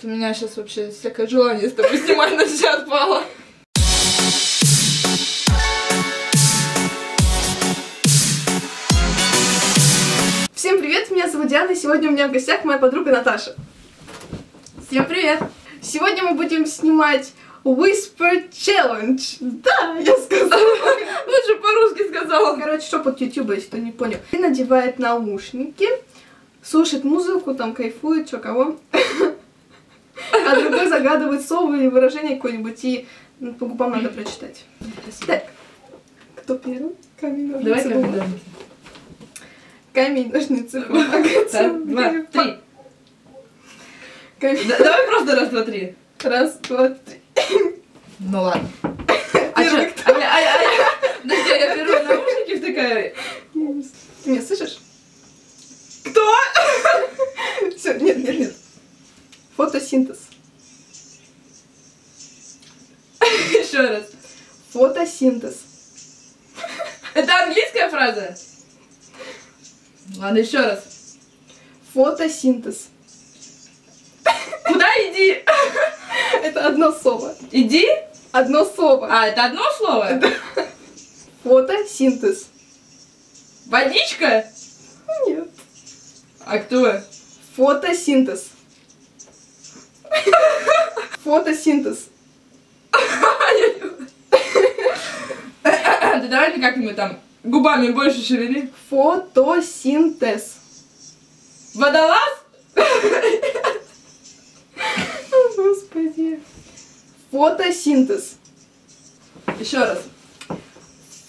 У меня сейчас вообще всякое желание с тобой снимать на тебя отпало. Всем привет, меня зовут Диана, и сегодня у меня в гостях моя подруга Наташа. Всем привет! Сегодня мы будем снимать Whisper Challenge. Да, я сказала. Лучше по-русски сказала. Короче, шепот ютуба, если кто не понял. И надевает наушники, слушает музыку, там кайфует, что кого. А другой загадывает слово или выражение какое-нибудь, и по губам надо прочитать. Так, кто первый? Камень, ножницы, Давай бумага. Камень, ножницы, бумага. Два, три. Камень. Давай просто раз, два, три. Раз, два, три. Ну ладно. А что? Подожди, я первые наушники втыкаю. Ты меня слышишь? Кто? Все, нет. Фотосинтез. Еще раз. Фотосинтез. Это английская фраза? Ладно, еще раз. Фотосинтез. Куда иди? Это одно слово. Иди? Одно слово. А, это одно слово? Фотосинтез. Водичка? Нет. А кто? Фотосинтез. Фотосинтез. Ты давай ты как-нибудь там губами больше шевели. Фотосинтез. Водолаз? О, Господи. Фотосинтез. Еще раз.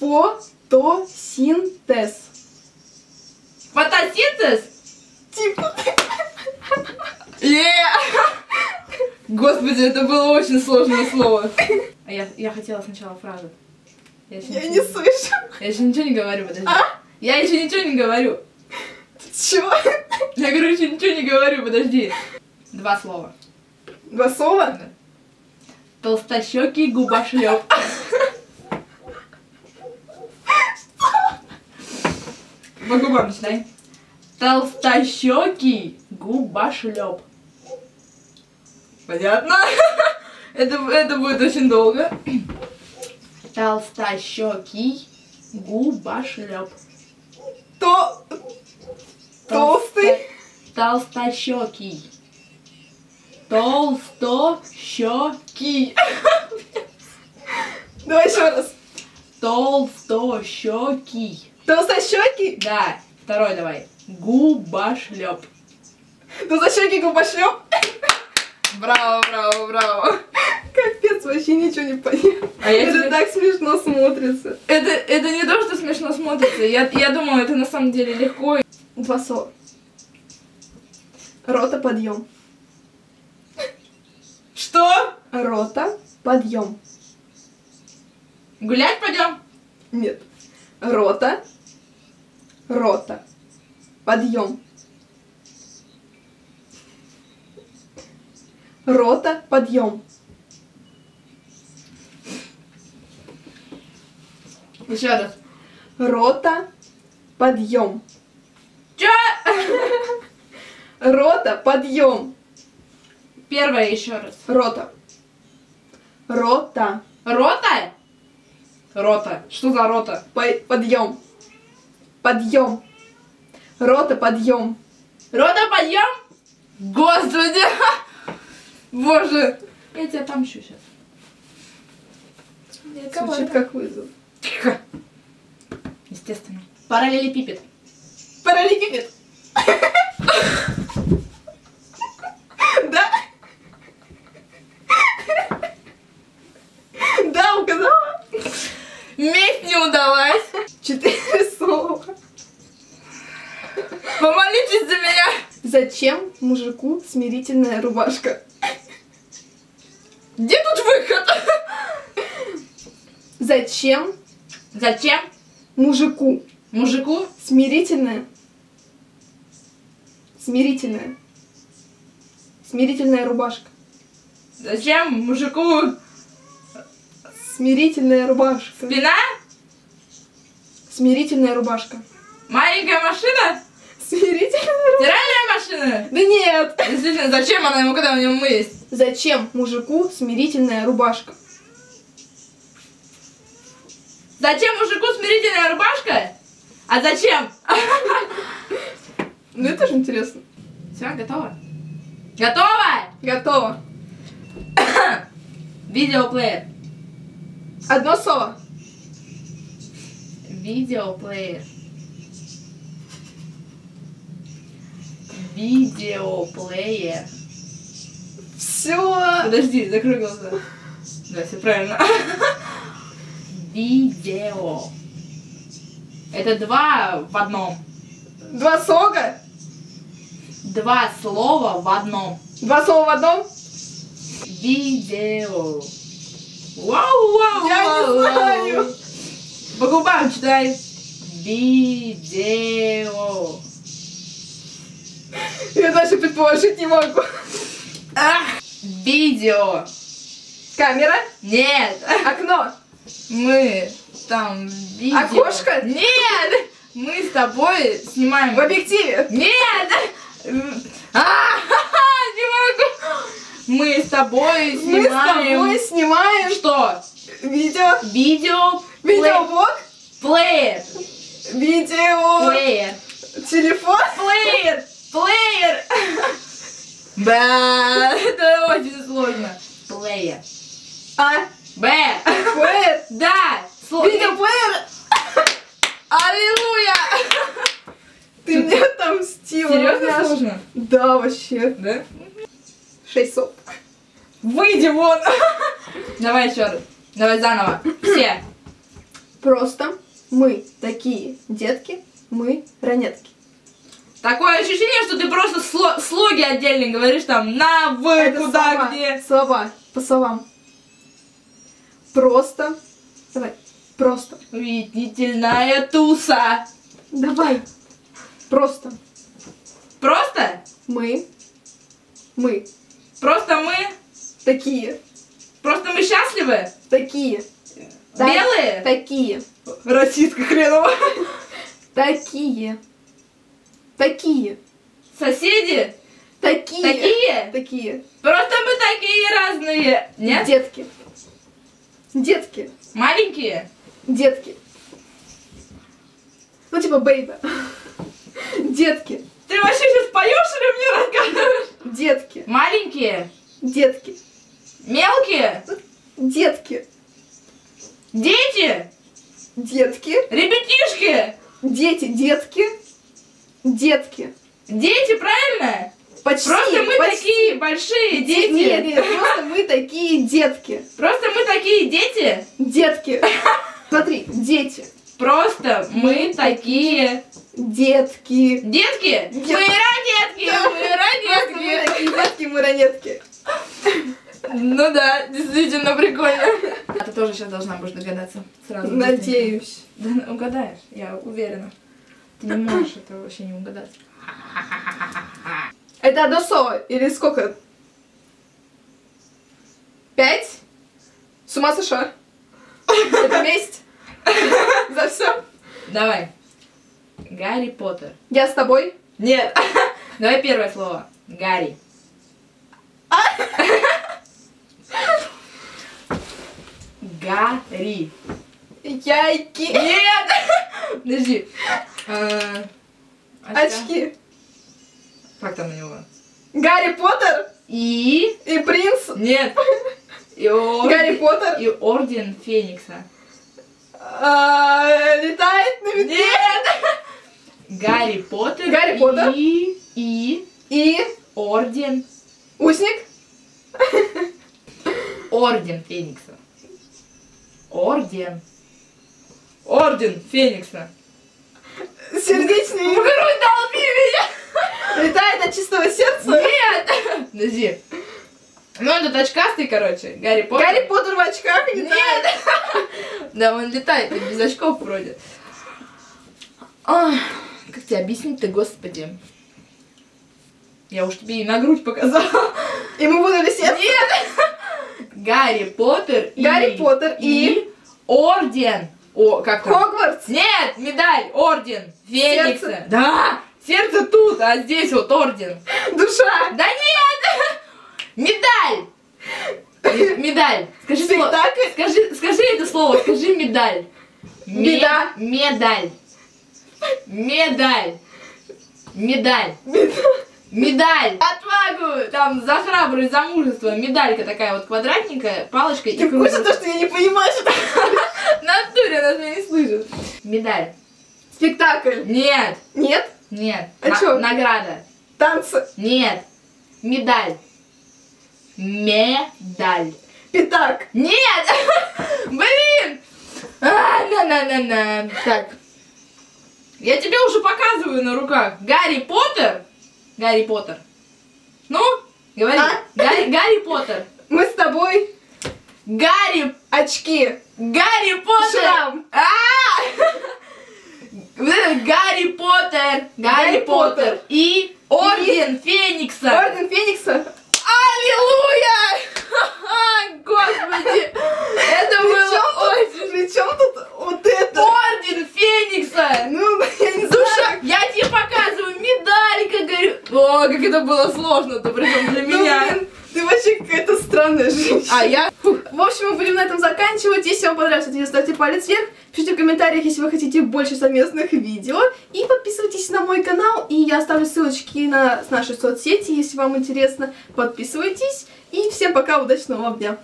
Фотосинтез. Фотосинтез? Типа. Господи, это было очень сложное слово. А я хотела сначала фразу. Я не слышу. Я еще ничего не говорю, подожди. Я еще ничего не говорю. Чего? Я говорю, еще ничего не говорю, подожди. Два слова. Два слова? Толстощекий губошлеп. По губам начинай. Толстощекий губошлеп. Понятно? Это будет очень долго. Толстощекий губошлеп. Толстый. Толстощекий. Толстощекий. Давай еще раз. Толстощекий. Толстощекий? Да, второй давай. Губошлеп. Толстощекий губошлеп? Браво. Капец, вообще ничего не понятно. Это так смешно смотрится. Это не то, что смешно смотрится. Я думала, это на самом деле легко. Два слова. Рота, подъем. Что? Рота, подъем. Гулять пойдем? Нет. Рота, подъем. Рота, подъем. Еще раз. Рота, подъем. Че? Рота, подъем. Первое еще раз. Рота. Рота? Рота. Что за рота? Подъем. Подъем. Рота, подъем. Рота, подъем? Господи! Боже! Я тебя помщу сейчас. Звучит как вызов. Тихо. Естественно. Параллелепипед. Параллелепипед. Да? Да, угадала? Месть не удалась. 4 слова. Помолитесь за меня. Зачем мужику смирительная рубашка? Где тут выход? Зачем Мужику смирительная рубашка? Зачем мужику Смирительная рубашка. спина? Смирительная рубашка. Маленькая машина? Смирительная. Стиральная машина? Да нет. Действительно, зачем она ему, когда у него есть? Зачем мужику смирительная рубашка? Зачем мужику смирительная рубашка? А зачем? Ну это же интересно. Все, готово. Готово? Готово. Видеоплеер. Одно слово. Видеоплеер. Видеоплеер. Все. Подожди, закрой глаза. Да, все правильно. Видео. Это два в одном. Два слога. Два слова в одном. Два слова в одном. Видео. Вау, вау, Я вау, не знаю. вау. По губам читай. Видео. Я даже предположить не могу. Ах, видео. Камера. Нет. Окно. Мы там видео. Окошко? Нет. Мы с тобой снимаем. В объективе. Нет. Не могу. Мы с тобой Мы с снимаем. тобой снимаем. Что? Видео. Видео. Видеоблог. Плеер. Видео. Плеер. Телефон. Плеер. Плеер. Да, это очень сложно. Плеер. А. Б. Плеер. Да. Сложно. Видеоплеер. Аллилуйя. Ты мне отомстила. Серьезно Няш. сложно? Да, вообще. Да? 6 слов. Выйди вон. Давай еще раз. Давай заново. Все. Просто мы такие детки, мы ранетки. Такое ощущение, что ты просто слоги отдельно говоришь там на, в, Это куда, слова, где. слова, по словам. Просто. Давай. Просто. Убедительная туса. Давай. Просто. Просто? Мы Просто мы? такие. Просто мы счастливы? Такие. Белые? Такие. Расистка хреновая. Такие. Такие. Соседи? Такие. Такие? Такие. Просто мы такие разные. Нет? Детки. Детки. Маленькие? Детки. Ну, типа, бейба. Детки. Ты вообще сейчас поешь или мне рассказываешь? Детки. Маленькие? Детки. Мелкие? Детки. Дети? Детки. Ребятишки? Дети. Детки. Детки. Дети, правильно? Почти. Просто мы почти. такие большие дети. Нет, просто мы такие детки. Просто мы такие дети. Детки. Смотри, дети. Просто мы такие Детки. детки. Мы ранетки. Да. Мы Просто мы ранетки. такие детки, мы ранетки. Ну да, действительно прикольно. А ты тоже сейчас должна будешь догадаться. Сразу. Надеюсь. Да, угадаешь, я уверена. Ты не можешь это вообще не угадать. Это одно слово или сколько? 5? С ума сошла? Это месть? За все? Давай. Гарри Поттер. Я с тобой? Нет. Давай первое слово. Гарри. Гарри. Яйки. Нет! Подожди. Очки. Как там у него? Гарри Поттер И... и принц. Нет. Гарри Поттер И орден Феникса. летает на метле. Нет! Гарри Поттер. Гарри Поттер. И И орден. усник. Орден Феникса. Орден. Орден Феникса. Сердечный. В грудь долби меня! Летает от чистого сердца. Нет! Подожди. Ну, он тут очкастый, короче. Гарри Поттер. Гарри Поттер в очках летает. Нет! Да, он летает, без очков вроде. Ах, как тебе объяснить-то, господи? Я уж тебе и на грудь показала. И мы вынули сердце. Нет! Гарри Поттер Гарри Поттер и орден. О, как там? Хогвартс. Нет, медаль, орден Феникса. Сердце. Да! Сердце тут, а здесь вот орден. Душа. Да нет! Медаль! Медаль. Скажи слово. Скажи это слово. Скажи медаль. Беда. Медаль. Медаль. Медаль. Медаль. Отвагу. Там за храбрость, за мужество. Медалька такая вот квадратненькая, палочкой. Ты в курсе то, что я не понимаю, что в натуре она меня не слышит. Медаль. спектакль? Нет. Нет? Нет. А чё? Награда. Танцы? Нет. Медаль. Медаль. Пятак? Нет! Блин! На-на-на-на. Так. Я тебе уже показываю на руках. Гарри Поттер. Гарри Поттер. Ну, говори. А? Гарри Поттер. Мы с тобой Гарри. очки. Гарри Поттер. Шрам. Гарри Поттер. Гарри Поттер. И Орден Феникса. Орден Феникса. Аллилуйя! Господи! Это было очень... Причем тут вот это? Орден Феникса! Ну, я не Душа, знаю. я тебе показываю медалька, говорю. О, как это было сложно-то, причем для Ну, меня. блин, ты вообще какая-то странная женщина. А я... В общем, мы будем на этом заканчивать. Если вам понравилось это видео, ставьте палец вверх. Пишите в комментариях, если вы хотите больше совместных видео. И подписывайтесь на мой канал. И я оставлю ссылочки на наши соцсети, если вам интересно. Подписывайтесь. И всем пока, удачного вам дня.